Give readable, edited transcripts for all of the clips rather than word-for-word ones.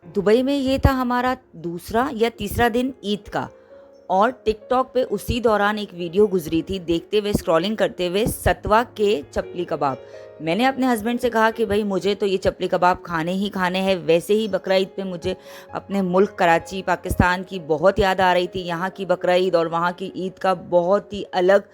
Dubai में ये था हमारा दूसरा या तीसरा दिन ईद का। और टिकटॉक पे उसी दौरान एक वीडियो गुजरी थी, देखते हुए स्क्रॉलिंग करते हुए, सतवा के चपली कबाब। मैंने अपने हस्बैंड से कहा कि भाई मुझे तो ये चपली कबाब खाने ही खाने हैं। वैसे ही बकरा ईद पे मुझे अपने मुल्क कराची पाकिस्तान की बहुत याद आ रही थी। यहाँ की बकरा ईद और वहाँ की ईद का बहुत ही अलग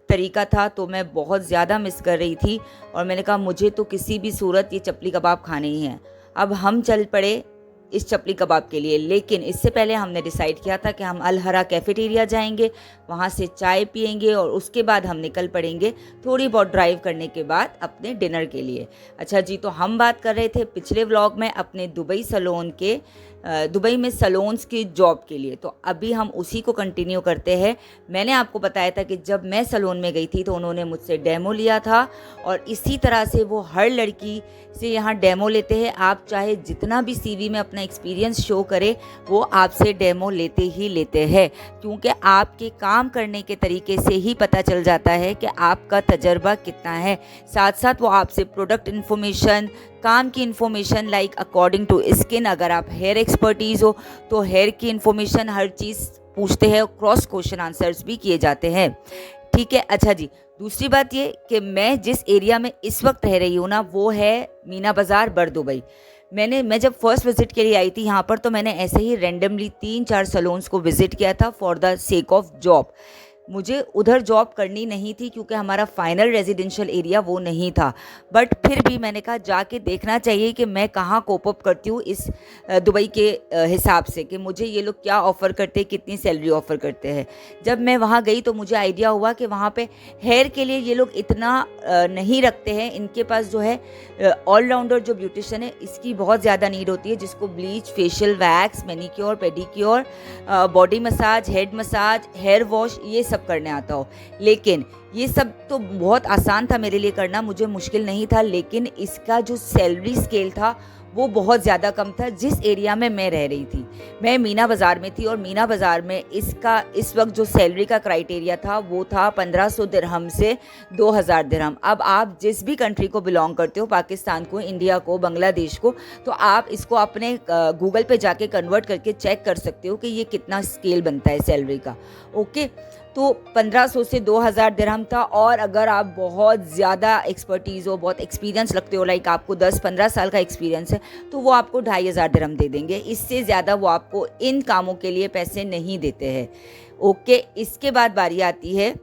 तरीका था, तो मैं बहुत ज़्यादा मिस कर रही थी। और मैंने कहा मुझे तो किसी भी सूरत ये चपली कबाब खाने ही हैं। अब हम चल पड़े इस चपली कबाब के लिए, लेकिन इससे पहले हमने डिसाइड किया था कि हम अल हरा कैफ़ेटेरिया जाएंगे, वहाँ से चाय पियेंगे और उसके बाद हम निकल पड़ेंगे थोड़ी बहुत ड्राइव करने के बाद अपने डिनर के लिए। अच्छा जी, तो हम बात कर रहे थे पिछले व्लॉग में अपने दुबई में सलोन्स की जॉब के लिए, तो अभी हम उसी को कंटिन्यू करते हैं। मैंने आपको बताया था कि जब मैं सलोन में गई थी तो उन्होंने मुझसे डेमो लिया था, और इसी तरह से वो हर लड़की से यहाँ डेमो लेते हैं। आप चाहे जितना भी सीवी में अपना एक्सपीरियंस शो करें, वो आपसे डेमो लेते ही लेते हैं, क्योंकि आपके काम करने के तरीके से ही पता चल जाता है कि आपका तजर्बा कितना है। साथ साथ वो आपसे प्रोडक्ट इन्फॉर्मेशन, काम की information, like according to skin, अगर आप हेयर एक्सपर्टीज़ हो तो हेयर की इन्फॉर्मेशन, हर चीज़ पूछते हैं। क्रॉस क्वेश्चन आंसर्स भी किए जाते हैं। ठीक है। अच्छा जी, दूसरी बात ये कि मैं जिस एरिया में इस वक्त रह रही हूँ ना, वो है मीना बाज़ार, बर दुबई। मैं जब फर्स्ट विज़िट के लिए आई थी यहाँ पर, तो मैंने ऐसे ही रैंडमली 3-4 सैलून्स को विज़िट किया था for the sake of job. मुझे उधर जॉब करनी नहीं थी क्योंकि हमारा फाइनल रेजिडेंशियल एरिया वो नहीं था, बट फिर भी मैंने कहा जाके देखना चाहिए कि मैं कहाँ कोप अप करती हूँ इस दुबई के हिसाब से, कि मुझे ये लोग क्या ऑफ़र करते हैं, कितनी सैलरी ऑफ़र करते हैं। जब मैं वहाँ गई तो मुझे आइडिया हुआ कि वहाँ पे हेयर के लिए ये लोग इतना नहीं रखते हैं। इनके पास जो है ऑलराउंडर जो ब्यूटिशियन है, इसकी बहुत ज़्यादा नीड होती है, जिसको bleach, facial, wax, manicure, pedicure, body massage, head massage, hair wash, ये सब करने आता हो। लेकिन ये सब तो बहुत आसान था मेरे लिए करना, मुझे मुश्किल नहीं था, लेकिन इसका जो सैलरी स्केल था वो बहुत ज़्यादा कम था जिस एरिया में मैं रह रही थी। मैं मीना बाज़ार में थी, और मीना बाज़ार में इसका इस वक्त जो सैलरी का क्राइटेरिया था वो था 1500 दिरहम से 2000 दिरहम। अब आप जिस भी कंट्री को बिलोंग करते हो, पाकिस्तान को, इंडिया को, बांग्लादेश को, तो आप इसको अपने गूगल पे जाके कन्वर्ट करके चेक कर सकते हो कि ये कितना स्केल बनता है सैलरी का। ओके, तो 1500 से 2000 दिरहम था। और अगर आप बहुत ज़्यादा एक्सपर्टीज़ हो, बहुत एक्सपीरियंस लगते हो, लाइक आपको 10-15 साल का एक्सपीरियंस है, तो वो आपको 2500 दिरहम दे देंगे। इससे ज़्यादा वो आपको इन कामों के लिए पैसे नहीं देते हैं। ओके, इसके बाद बारी आती है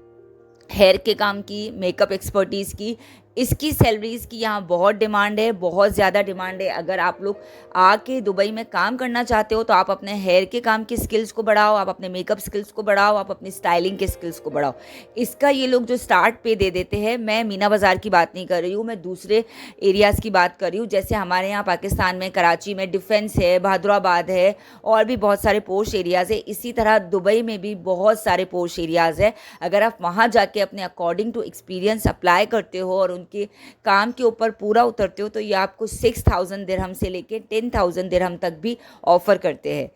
हेयर के काम की, मेकअप एक्सपर्टीज़ की। इसकी सैलरीज़ की यहाँ बहुत डिमांड है, बहुत ज़्यादा डिमांड है। अगर आप लोग आके दुबई में काम करना चाहते हो तो आप अपने हेयर के काम की स्किल्स को बढ़ाओ, आप अपने मेकअप स्किल्स को बढ़ाओ, आप अपनी स्टाइलिंग के स्किल्स को बढ़ाओ। इसका ये लोग जो स्टार्ट पे दे देते हैं, मैं मीना बाज़ार की बात नहीं कर रही हूँ, मैं दूसरे एरियाज़ की बात कर रही हूँ। जैसे हमारे यहाँ पाकिस्तान में कराची में डिफेंस है, बहादुराबाद है, और भी बहुत सारे पोश एरियाज़ है। इसी तरह दुबई में भी बहुत सारे पोश एरियाज़ है। अगर आप वहाँ जाके अपने अकॉर्डिंग टू एक्सपीरियंस अप्लाई करते हो और के काम के ऊपर पूरा उतरते हो, तो ये आपको 6000 दिरहम से लेके 10,000 दिरहम तक भी ऑफ़र करते हैं।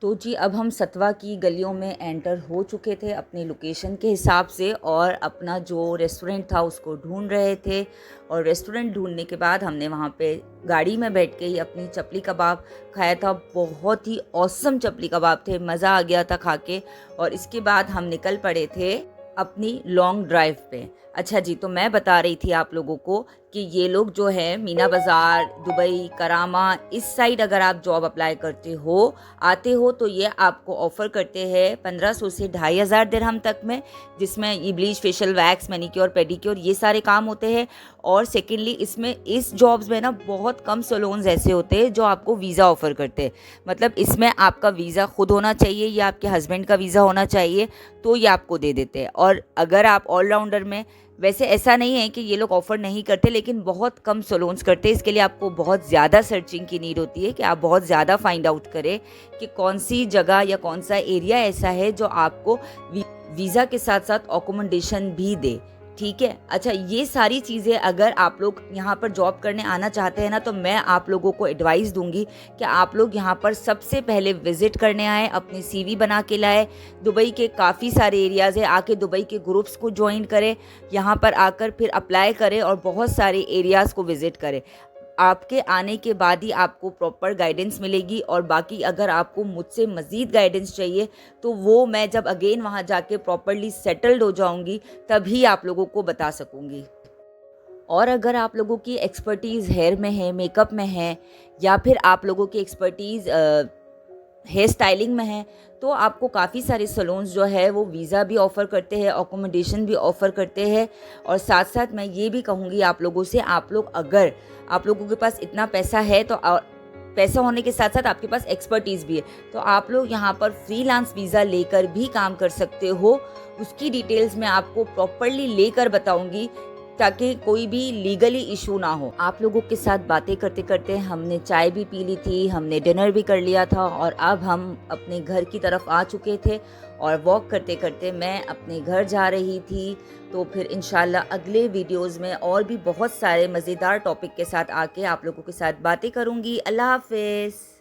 तो जी, अब हम सतवा की गलियों में एंटर हो चुके थे अपनी लोकेशन के हिसाब से, और अपना जो रेस्टोरेंट था उसको ढूंढ रहे थे। और रेस्टोरेंट ढूंढने के बाद हमने वहाँ पे गाड़ी में बैठ के ही अपनी चपली कबाब खाया था। बहुत ही ऑसम चपली कबाब थे, मज़ा आ गया था खा के। और इसके बाद हम निकल पड़े थे अपनी लॉन्ग ड्राइव पे। अच्छा जी, तो मैं बता रही थी आप लोगों को कि ये लोग जो है मीना बाज़ार, दुबई, करामा, इस साइड अगर आप जॉब अप्लाई करते हो, आते हो, तो ये आपको ऑफ़र करते हैं 1500 से 2500 दिरहम तक में, जिसमें ये bleach, facial, wax, manicure, pedicure, ये सारे काम होते हैं। और सेकेंडली इसमें इस जॉब्स में ना बहुत कम सैलून्स ऐसे होते हैं जो आपको वीज़ा ऑफ़र करते हैं। मतलब इसमें आपका वीज़ा खुद होना चाहिए या आपके हस्बैंड का वीज़ा होना चाहिए, तो ये आपको दे देते हैं। और अगर आप ऑलराउंडर में, वैसे ऐसा नहीं है कि ये लोग ऑफ़र नहीं करते, लेकिन बहुत कम सैलून्स करते हैं। इसके लिए आपको बहुत ज़्यादा सर्चिंग की नीड होती है कि आप बहुत ज़्यादा फाइंड आउट करें कि कौन सी जगह या कौन सा एरिया ऐसा है जो आपको वीज़ा के साथ साथ अकोमोडेशन भी दे। ठीक है। अच्छा, ये सारी चीज़ें अगर आप लोग यहाँ पर जॉब करने आना चाहते हैं ना, तो मैं आप लोगों को एडवाइस दूंगी कि आप लोग यहाँ पर सबसे पहले विज़िट करने आए, अपनी सीवी बना के लाए। दुबई के काफ़ी सारे एरियाज़ है, आके दुबई के ग्रुप्स को ज्वाइन करें, यहाँ पर आकर फिर अप्लाई करें और बहुत सारे एरियाज़ को विज़िट करें। आपके आने के बाद ही आपको प्रॉपर गाइडेंस मिलेगी। और बाकी अगर आपको मुझसे मज़ीद गाइडेंस चाहिए तो वो मैं जब अगेन वहाँ जाके प्रॉपरली सेटल्ड हो जाऊँगी तभी आप लोगों को बता सकूँगी। और अगर आप लोगों की एक्सपर्टीज़ हेयर में है, मेकअप में है, या फिर आप लोगों की एक्सपर्टीज़ हेयर स्टाइलिंग में है, तो आपको काफ़ी सारे सैलून्स जो है वो वीज़ा भी ऑफ़र करते हैं, अकोमोडेशन भी ऑफ़र करते हैं। और साथ साथ मैं ये भी कहूँगी आप लोगों से, आप लोग अगर आप लोगों के पास इतना पैसा है तो पैसा होने के साथ साथ आपके पास एक्सपर्टीज़ भी है, तो आप लोग यहाँ पर फ्रीलांस वीज़ा लेकर भी काम कर सकते हो। उसकी डिटेल्स मैं आपको प्रॉपरली लेकर बताऊँगी ताकि कोई भी लीगली इशू ना हो। आप लोगों के साथ बातें करते करते हमने चाय भी पी ली थी, हमने डिनर भी कर लिया था, और अब हम अपने घर की तरफ आ चुके थे और वॉक करते करते मैं अपने घर जा रही थी। तो फिर इंशाल्लाह अगले वीडियोज़ में और भी बहुत सारे मज़ेदार टॉपिक के साथ आके आप लोगों के साथ बातें करूँगी। अल्लाह हाफ़िज़।